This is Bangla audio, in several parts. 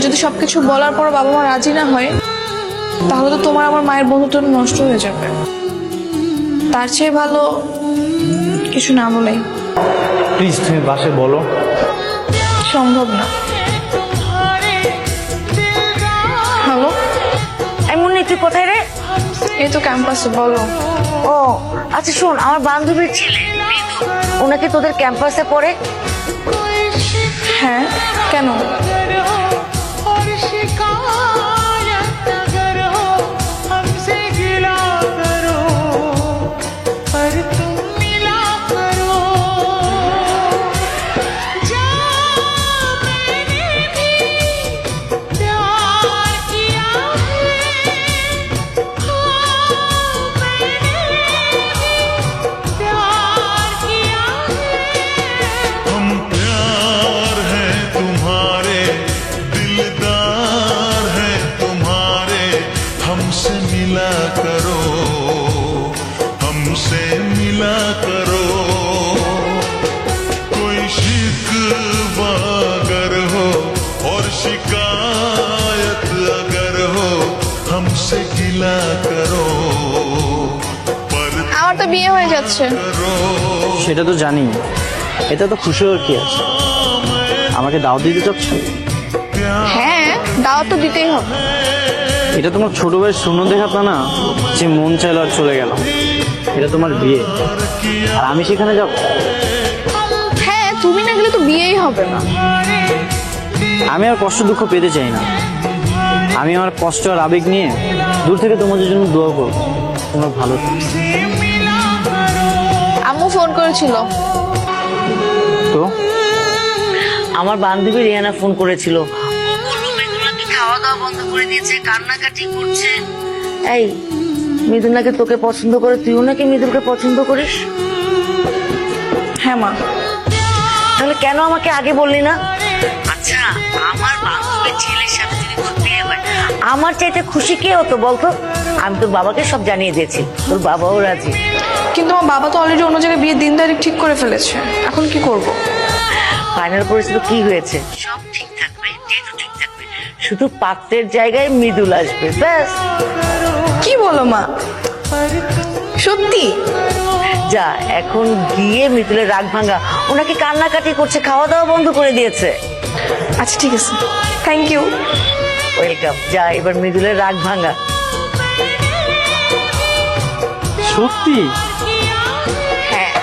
যদি সবকিছু বলার পর বাবা মা রাজি না হয়, তাহলে তো তোমার আমার মায়ের বন্ধুত্ব নষ্ট হয়ে যাবে। তার চেয়ে ভালো কিছু না বলেই। প্লিজ তুমি বাসে বলো। সম্ভব না। হ্যালো, এমন তুই কোথায় রে? এই তো ক্যাম্পাসে। বলো। ও আচ্ছা শোন, আমার বান্ধবীর ছেলে ওনাকে তোদের ক্যাম্পাসে পড়ে। হ্যাঁ, কেন? हमसे मिला करो कोई शिकवा अगर हो और शिकायत अगर हो हमसे गिला करो पर আমার তো বিয়ে হয়ে যাচ্ছে। সেটা তো জানি, এটা তো খুশি হওয়ার কি আছে? আমাকে দাওয়াত দিতে চাচ্ছ? হ্যাঁ, দাওয়াত তো দিতেই হবে। এটা তোমার ছোট ভাইয়ের শূন্য দেখাতা না, যে মন চাইলো আর চলে গেল। এটা তোমার বিয়ে, আর আমি সেখানে যাব? হ্যাঁ, তুমি না গেলে তো বিয়েই হবে না। আমি আর কষ্ট দুঃখ পেতে চাই না। আমি আমার কষ্ট আর আবেগ নিয়ে দূর থেকে তোমাদের জন্য দোয়া করবো, তোমার ভালো থাকো। আম্মু ফোন করেছিল। তো আমার বান্ধবী রিয়ানা ফোন করেছিল, খাওয়া দাওয়া বন্ধ করে দিয়েছে, কান্নাকাটি করছে। এই মিথুন নাকি তোকে পছন্দ করে, তুইও নাকি মিথুনকে পছন্দ করিস? হ্যাঁ মা। তাহলে কেন আমাকে আগে বললি না? আচ্ছা, আমার বান্ধবীর ছেলের সাথে যদি তোর বিয়ে হয়, আমার চাইতে খুশি কে হতো বলতো? আমি তোর বাবাকে সব জানিয়ে দিয়েছি, তোর বাবাও রাজি। কিন্তু আমার বাবা তো অলরেডি অন্য জায়গায় বিয়ের দিন তারিখ ঠিক করে ফেলেছে। এখন কি করব? ফাইনাল পরিস্থিতি কি হয়েছে? সব ঠিক থাকবে, যেহেতু ঠিক থাকবে, শুধু পাত্রের জায়গায় মৃদুল আসবে, ব্যাস। কি বলো মা? সত্যি? যা এখন গিয়ে মৃদুলের রাগ ভাঙা। ওনাকে কান্নাকাটি করছে, খাওয়া দাওয়া বন্ধ করে দিয়েছে। আচ্ছা ঠিক আছে, থ্যাংক ইউ। ওয়েলকাম। যা এবার মৃদুলের রাগ ভাঙা। সত্যি? হ্যাঁ।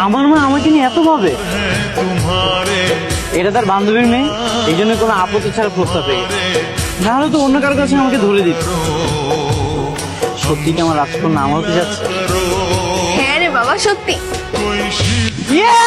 আমার মা আমাকে নিয়ে এত ভাবে? तुम्हारे এটা তার বান্ধবীর মেয়ে, এই জন্য কোনো আপত্তি ছাড়া প্রস্তাব পেয়ে গেছে। নাহলে তো অন্য কারোর কাছে আমাকে ধরে দিত। সত্যি কি আমার রাজকন্যা আমার হতে যাচ্ছে? হ্যাঁ রে বাবা, সত্যি। कोई शिकवा ইয়ে!